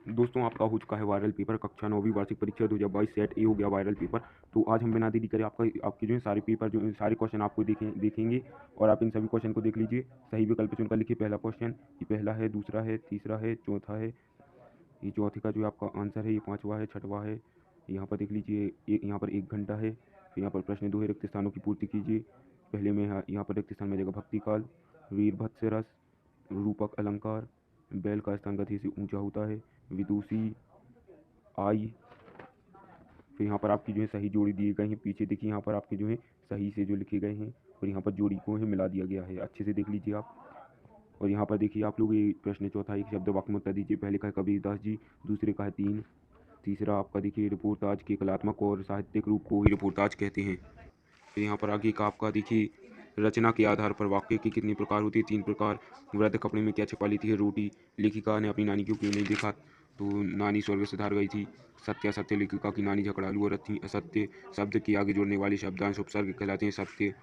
दोस्तों आपका हो चुका है वायरल पेपर कक्षा 9वीं वार्षिक परीक्षा 2022 सेट ए हो गया वायरल पेपर। तो आज हम बिना देरी करे आपके जो है सारे पेपर जो सारे क्वेश्चन आपको देखेंगे और आप इन सभी क्वेश्चन को देख लीजिए। सही विकल्प चुनकर लिखिए पहला क्वेश्चन, ये पहला है, दूसरा है, तीसरा है, चौथा है, ये चौथे का जो आपका आंसर है, ये पाँचवा है, छठवा है। यहाँ पर देख लीजिए यहाँ पर 1 घंटा है। फिर यहाँ पर प्रश्न 2 है, रिक्त स्थानों की पूर्ति कीजिए। पहले में यहाँ पर रिक्त स्थान में जगह भक्ति काल, वीरभद्र से रस, रूपक अलंकार, बैल का स्थान गति से ऊंचा होता है, विदुषी आई। फिर यहाँ पर आपकी जो है सही जोड़ी दिए गए हैं। पीछे देखिए यहाँ पर आपके जो है सही से जो लिखे गए हैं और यहाँ पर जोड़ी को है मिला दिया गया है। अच्छे से देख लीजिए आप। और यहाँ पर देखिए आप लोग ये प्रश्न चौथा एक शब्द वाक्य में उत्तर दीजिए। पहले का है कबीरदास जी, दूसरे का है तीन, तीसरा आपका देखिए रिपोर्टाज के कलात्मक और साहित्यिक रूप को ही रिपोर्टाज कहते हैं। फिर यहाँ पर आगे का आपका देखिए रचना के आधार पर वाक्य के कितने प्रकार होते हैं, 3 प्रकार। वृद्ध कपड़े में क्या छिपा लेती है, रोटी। लेखिका ने अपनी नानी को क्यों नहीं देखा, तो नानी स्वर्ग से धार गई थी। सत्य असत्य, लेखिका की नानी झगड़ालू औरत थी। असत्य, शब्द के आगे जोड़ने वाले शब्दांश उपसर्ग कहलाते हैं। सत्य।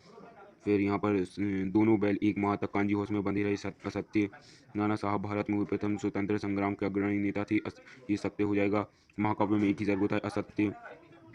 फिर यहाँ पर दोनों बैल एक माह तक कांजी हाउस में बंधे रहे। असत्य। नाना साहब भारत में प्रथम स्वतंत्र संग्राम के अग्रणी नेता थे। ये सत्य हो जाएगा। महाकाव्य में एक ही सर्ग होता है। असत्य।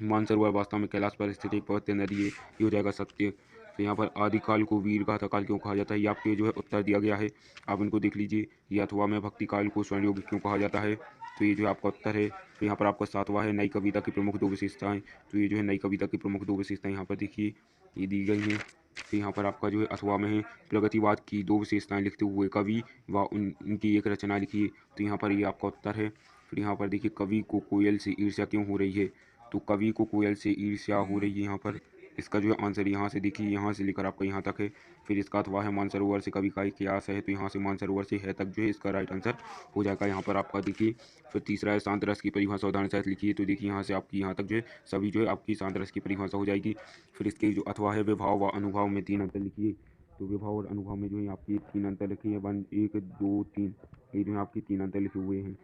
मानसरोवर वास्तव में कैलाश पर स्थित एक पवित्र नदी है। ये हो जाएगा सत्य। तो यहाँ पर आदिकाल को वीर गाथा काल क्यों कहा जाता है, ये आपके जो है उत्तर दिया गया है, आप इनको देख लीजिए। ये अथवा में भक्ति काल को स्वर्ण युग क्यों कहा जाता है, तो ये जो है आपका उत्तर है। तो यहाँ पर आपका सातवां है नई कविता की प्रमुख 2 विशेषताएं। तो ये जो है नई कविता की प्रमुख 2 विशेषताएं यहाँ पर देखिए ये दी गई हैं। तो यहाँ पर आपका जो है अथवा में है प्रगतिवाद की 2 विशेषताएं लिखते हुए कवि व उनकी एक रचना लिखिए। तो यहाँ पर ये आपका उत्तर है। फिर यहाँ पर देखिए कवि को कोयल से ईर्ष्या क्यों हो रही है, तो कवि को कोयल से ईर्ष्या हो रही है यहाँ पर। इसका जो है आंसर यहाँ से देखिए, यहाँ से लेकर आपका यहाँ तक है। फिर इसका अथवा है मानसरोवर से कवि का एक क्यास है, तो यहाँ से मानसरोवर से है तक जो है इसका राइट आंसर हो जाएगा यहाँ पर आपका देखिए। फिर तीसरा है शांत रस की परिभाषा उदाहरण सहित लिखिए। तो देखिए यहाँ से आपकी यहाँ तक जो है सभी जो है आपकी शांत रस की परिभाषा हो जाएगी। फिर इसके जो अथवा है विभाव व अनुभव में 3 अंतर लिखिए। तो विभाव और अनुभव में जो है आपकी 3 अंतर लिखे हैं, 1 2 3, ये जो है आपकी 3 अंतर लिखे हुए हैं।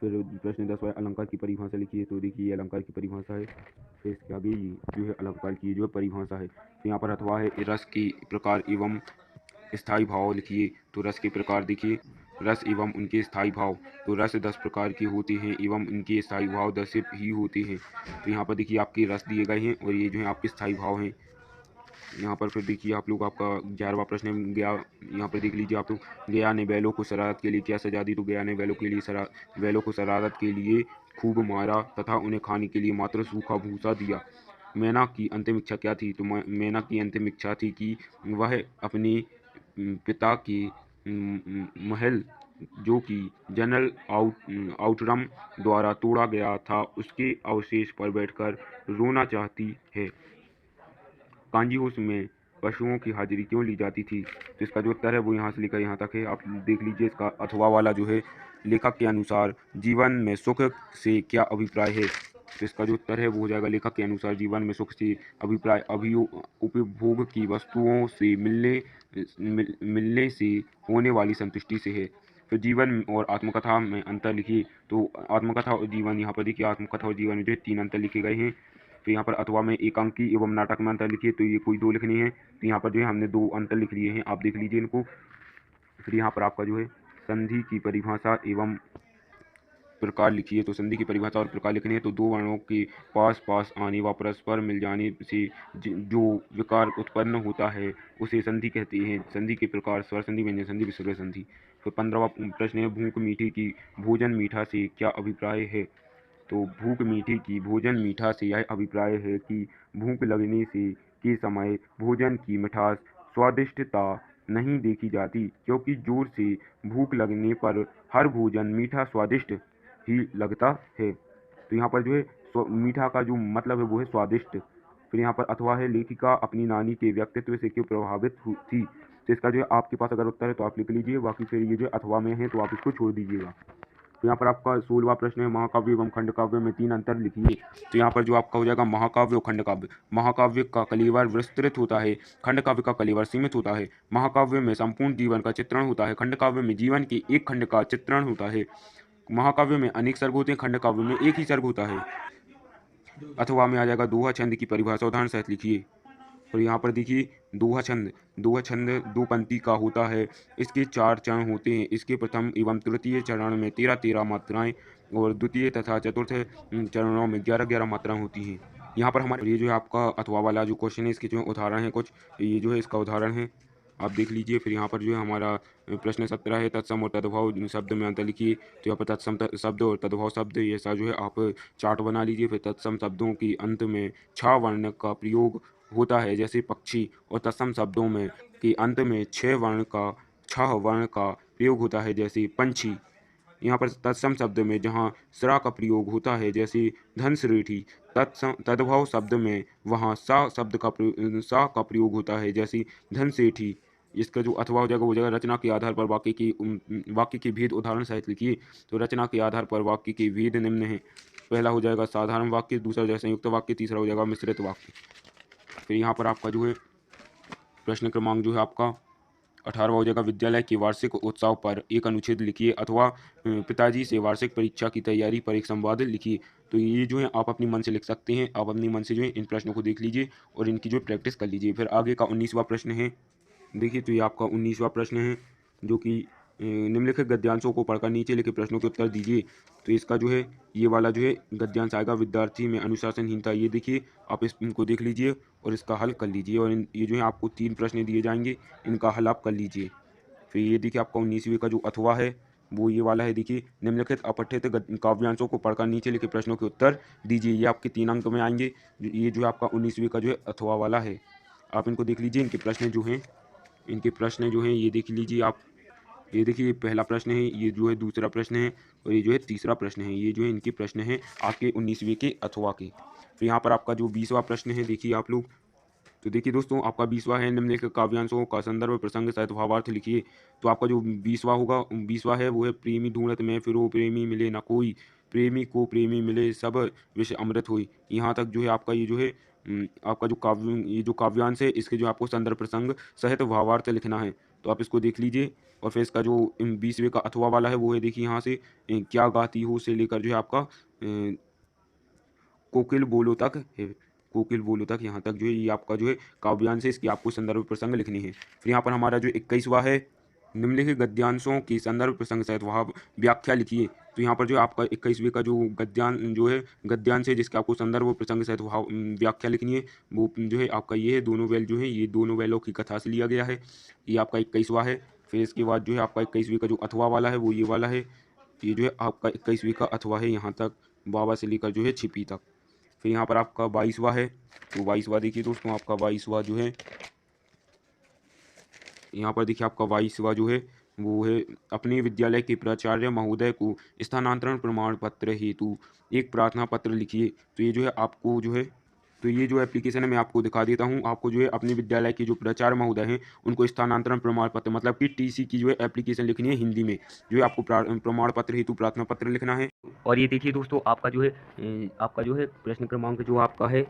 फिर प्रश्न 10 है अलंकार की परिभाषा लिखिए। तो देखिए ये अलंकार की परिभाषा है। फिर इसके आगे ये जो है अलंकार की जो है परिभाषा है। तो यहाँ पर अथवा है रस के प्रकार एवं स्थायी भाव लिखिए। तो रस के प्रकार देखिए, रस एवं उनके स्थायी भाव। तो रस 10 प्रकार के होते हैं एवं उनके स्थायी भाव 10 ही होते हैं। तो यहाँ पर देखिए आपके रस दिए गए हैं और ये जो है आपके स्थायी भाव हैं यहाँ पर। फिर देखिए आप लोग आपका 11वां प्रश्न है गया। यहाँ पर देख लीजिए आप लोग, गया ने बैलों को शरारत के लिए क्या सजा दी, तो गया ने बैलों को शरारत के लिए खूब मारा तथा उन्हें खाने के लिए मात्र सूखा भूसा दिया। मैना की अंतिम इच्छा क्या थी, तो मैना की अंतिम इच्छा थी कि वह अपने पिता के महल जो कि जनरल आउटरम द्वारा तोड़ा गया था उसके अवशेष पर बैठकर रोना चाहती है। कांजी हाउस में पशुओं की हाजिरी क्यों ली जाती थी, तो इसका जो उत्तर है वो यहाँ से लेकर यहाँ तक है, आप देख लीजिए। इसका अथवा वाला जो है लेखक के अनुसार जीवन में सुख से क्या अभिप्राय है, तो इसका जो उत्तर है वो हो जाएगा लेखक के अनुसार जीवन में सुख से अभिप्राय उपभोग की वस्तुओं से मिलने से होने वाली संतुष्टि से है। फिर जीवन और आत्मकथा में अंतर लिखिए। तो आत्मकथा और जीवन, यहाँ पर देखिए आत्मकथा और जीवन में जो है 3 अंतर लिखे गए हैं। तो यहाँ पर अथवा में एकांकी एवं नाटक में अंतर लिखिए। तो ये कोई 2 लिखनी है, तो यहाँ पर जो है हमने 2 अंतर लिख लिए हैं, आप देख लीजिए इनको। फिर यहाँ पर आपका जो है संधि की परिभाषा एवं प्रकार लिखिए। तो संधि की परिभाषा और प्रकार लिखनी है। तो 2 वर्णों के पास पास आने व परस्पर मिल जाने से जो विकार उत्पन्न होता है उसे संधि कहते हैं। संधि के प्रकार स्वर संधि, व्यंजन संधि, विसर्ग संधि। फिर 15वां प्रश्न है भूख मीठी की भोजन मीठा से क्या अभिप्राय है, तो भूख मीठी की भोजन मीठा से यह अभिप्राय है कि भूख लगने से के समय भोजन की मिठास स्वादिष्टता नहीं देखी जाती, क्योंकि जोर से भूख लगने पर हर भोजन मीठा स्वादिष्ट ही लगता है। तो यहाँ पर जो है मीठा का जो मतलब है वो है स्वादिष्ट। फिर यहाँ पर अथवा है लेखिका अपनी नानी के व्यक्तित्व से क्यों प्रभावित थी, तो इसका जो है आपके पास अगर उत्तर है तो आप लिख लीजिए, बाकी फिर ये जो अथवा में है तो आप इसको छोड़ दीजिएगा। तो यहाँ पर आपका 16वां प्रश्न है महाकाव्य एवं खंडकाव्य में 3 अंतर लिखिए। तो यहाँ पर जो आपका हो जाएगा महाकाव्य और खंडकाव्य। महाकाव्य का कलेवर विस्तृत होता है, खंडकाव्य का कलेवर सीमित होता है। महाकाव्य में संपूर्ण जीवन का चित्रण होता है, खंडकाव्य में जीवन के एक खंड का चित्रण होता है। महाकाव्य में अनेक सर्ग होते हैं, खंडकाव्य में एक ही सर्ग होता है। अथवा में आ जाएगा दोहा छंद की परिभाषा उदाहरण सहित लिखिए। और यहाँ पर देखिए दोहा छंद, दोहा छंद दो पंक्ति का होता है। इसके 4 चरण होते हैं। इसके प्रथम एवं तृतीय चरण में 13-13 मात्राएँ और द्वितीय तथा चतुर्थ चरणों में 11-11 मात्राएँ होती हैं। यहाँ पर हमारे ये जो है आपका अथवा वाला जो क्वेश्चन है, इसके जो उदाहरण हैं कुछ, ये जो है इसका उदाहरण है, आप देख लीजिए। फिर यहाँ पर जो है हमारा प्रश्न 17 है, तत्सम और तद्भव शब्द में अंतर लिखिए। तो यहाँ पर तत्सम शब्द और तद्भव शब्द ऐसा जो है आप चार्ट बना लीजिए। फिर तत्सम शब्दों के अंत में छ वर्ण का प्रयोग होता है, जैसे पक्षी, और तत्सम शब्दों में के अंत में छह वर्ण का प्रयोग होता है, जैसे पंछी। यहाँ पर तत्सम शब्द में जहाँ स्रा का प्रयोग होता है, जैसे धनश्रेठी। तद्भव शब्द में वहाँ सा का प्रयोग होता है, जैसे धनसेठी। इसका जो अथवा हो जाएगा वो जाएगा रचना के आधार पर वाक्य के भेद उदाहरण सहित लिखिए। तो रचना के आधार पर वाक्य के भेद निम्न है। पहला हो जाएगा साधारण वाक्य, दूसरा हो जाएगा संयुक्त वाक्य, तीसरा हो जाएगा मिश्रित वाक्य। फिर यहाँ पर आपका जो है प्रश्न क्रमांक जो है आपका 18वां हो जाएगा, विद्यालय के वार्षिक उत्सव पर एक अनुच्छेद लिखिए, अथवा पिताजी से वार्षिक परीक्षा की तैयारी पर एक संवाद लिखिए। तो ये जो है आप अपनी मन से लिख सकते हैं। आप अपनी मन से जो है इन प्रश्नों को देख लीजिए और इनकी जो प्रैक्टिस कर लीजिए। फिर आगे का 19वां प्रश्न है, देखिए तो ये आपका 19वां प्रश्न है, जो कि निम्नलिखित गद्यांशों को पढ़कर नीचे लिखे प्रश्नों के उत्तर दीजिए। तो इसका जो है ये वाला जो है गद्यांश आएगा, विद्यार्थी में अनुशासनहीनता। ये देखिए आप इनको देख लीजिए और इसका हल कर लीजिए। और ये जो है आपको 3 प्रश्न दिए जाएंगे, इनका हल आप कर लीजिए। फिर ये देखिए आपका 19वीं का जो अथवा है वो ये वाला है। देखिए निम्नलिखित अपठित काव्यांशों को पढ़कर नीचे लिखे प्रश्नों के उत्तर दीजिए। ये आपके 3 अंक में आएंगे। ये जो है आपका 19वीं का जो है अथवा वाला है, आप इनको देख लीजिए। इनके प्रश्न जो हैं ये देख लीजिए आप। ये देखिए, ये पहला प्रश्न है, ये जो है दूसरा प्रश्न है, और ये जो है तीसरा प्रश्न है। ये जो है इनके प्रश्न हैं आपके 19वीं के अथवा के। फिर यहाँ पर आपका जो 20वां प्रश्न है, देखिए आप लोग। तो देखिए दोस्तों, आपका 20वां है, निम्नलिखित काव्यांशों का संदर्भ प्रसंग सहित भावार्थ लिखिए। तो आपका जो 20वां है वो है, प्रेमी ढूंढत में फिरो प्रेमी मिले न कोई, प्रेमी को प्रेमी मिले सब विष अमृत होई। यहाँ तक जो है आपका ये जो है आपका जो काव्यांश है, इसके जो आपको संदर्भ प्रसंग सहित भावार्थ लिखना है। तो आप इसको देख लीजिए। और फिर इसका जो 20वें का अथवा वाला है वो है, देखिए यहाँ से क्या गाती हो से लेकर जो है आपका कोकिल बोलो तक है। कोकिल बोलो तक यहाँ तक जो है ये आपका जो है काव्यांश है, इसकी आपको संदर्भ प्रसंग लिखनी है। फिर यहाँ पर हमारा जो 21वां है, निम्नलिखित गद्यांशों की संदर्भ प्रसंग सहित वहाँ व्याख्या लिखिए। तो यहाँ पर जो आपका 21वें का जो गद्यांश है, जिसका आपको संदर्भ प्रसंग सहित वहाँ व्याख्या लिखनी है, वो जो है आपका ये है, दोनों बैल जो है ये दोनों बैलों की कथा से लिया गया है। ये आपका 21वां है। फिर इसके बाद जो है आपका 21वीं का जो अथवा वाला है वो ये वाला है। ये जो है आपका 21वीं का अथवा है, यहाँ तक बाबा से लेकर जो है छिपी तक। फिर यहाँ पर आपका 22वां है। तो 22वां देखिए दोस्तों, आपका 22वां जो है यहाँ पर देखिए आपका 22वां जो है वो है, अपने विद्यालय के प्राचार्य महोदय को स्थानांतरण प्रमाण पत्र हेतु एक प्रार्थना पत्र लिखिए। तो ये जो है आपको जो है, तो ये जो एप्लीकेशन है मैं आपको दिखा देता हूँ। आपको जो है अपने विद्यालय के जो प्राचार्य महोदय हैं उनको स्थानांतरण प्रमाण पत्र, मतलब कि टीसी की जो है एप्लीकेशन लिखनी है हिंदी में। जो है आपको प्रमाण पत्र हेतु प्रार्थना पत्र लिखना है। और ये देखिए दोस्तों, आपका जो है प्रश्न क्रमांक जो आपका है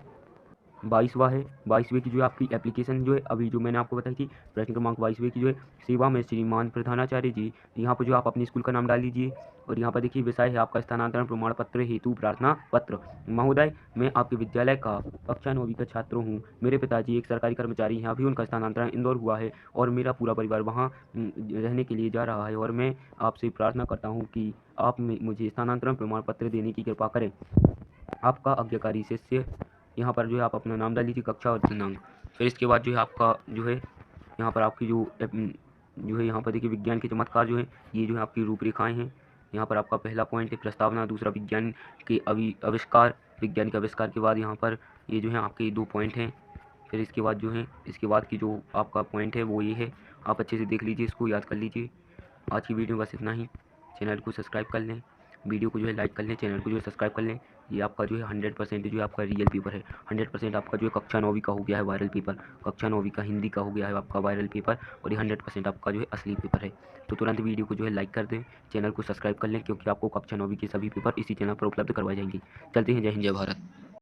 22वां है। 22वें की जो है आपकी एप्लीकेशन जो है, अभी जो मैंने आपको बताई थी, प्रश्न क्रमांक 22वें की जो है, सेवा में श्रीमान प्रधानाचार्य जी। यहाँ पर जो आप अपने स्कूल का नाम डाल लीजिए। और यहाँ पर देखिए विषय है आपका स्थानांतरण प्रमाण पत्र हेतु प्रार्थना पत्र। महोदय, मैं आपके विद्यालय का कक्षा 9वीं का छात्र हूँ। मेरे पिताजी एक सरकारी कर्मचारी हैं। अभी उनका स्थानांतरण इंदौर हुआ है और मेरा पूरा परिवार वहाँ रहने के लिए जा रहा है, और मैं आपसे प्रार्थना करता हूँ कि आप मुझे स्थानांतरण प्रमाण पत्र देने की कृपा करें। आपका आज्ञाकारी शिष्य। यहाँ पर जो है आप अपना नाम डाल लीजिए, कक्षा और दिनांक। फिर इसके बाद जो है आपका जो है यहाँ पर आपकी जो है यहाँ पर देखिए विज्ञान के चमत्कार जो है, ये जो है आपकी रूपरेखाएं हैं। यहाँ पर आपका पहला पॉइंट है प्रस्तावना, दूसरा विज्ञान के आविष्कार। विज्ञान के आविष्कार के बाद यहाँ पर ये जो है आपके 2 पॉइंट हैं। फिर इसके बाद जो है, इसके बाद की जो आपका पॉइंट है वो ये है, आप अच्छे से देख लीजिए, इसको याद कर लीजिए। आज की वीडियो बस इतना ही। चैनल को सब्सक्राइब कर लें, वीडियो को जो है लाइक कर लें, चैनल को जो है सब्सक्राइब कर लें। ये आपका जो है 100% जो है आपका रियल पेपर है। 100% आपका जो है कक्षा 9वीं का हो गया है वायरल पेपर। कक्षा 9वीं का हिंदी का हो गया है आपका वायरल पेपर, और ये 100% आपका जो है असली पेपर है। तो तुरंत वीडियो को जो है लाइक कर दें, चैनल को सब्सक्राइब कर लें, क्योंकि आपको कक्षा 9वीं के सभी पेपर इसी चैनल पर उपलब्ध करवाए जाएंगे। चलते हैं, जय हिंद जय भारत।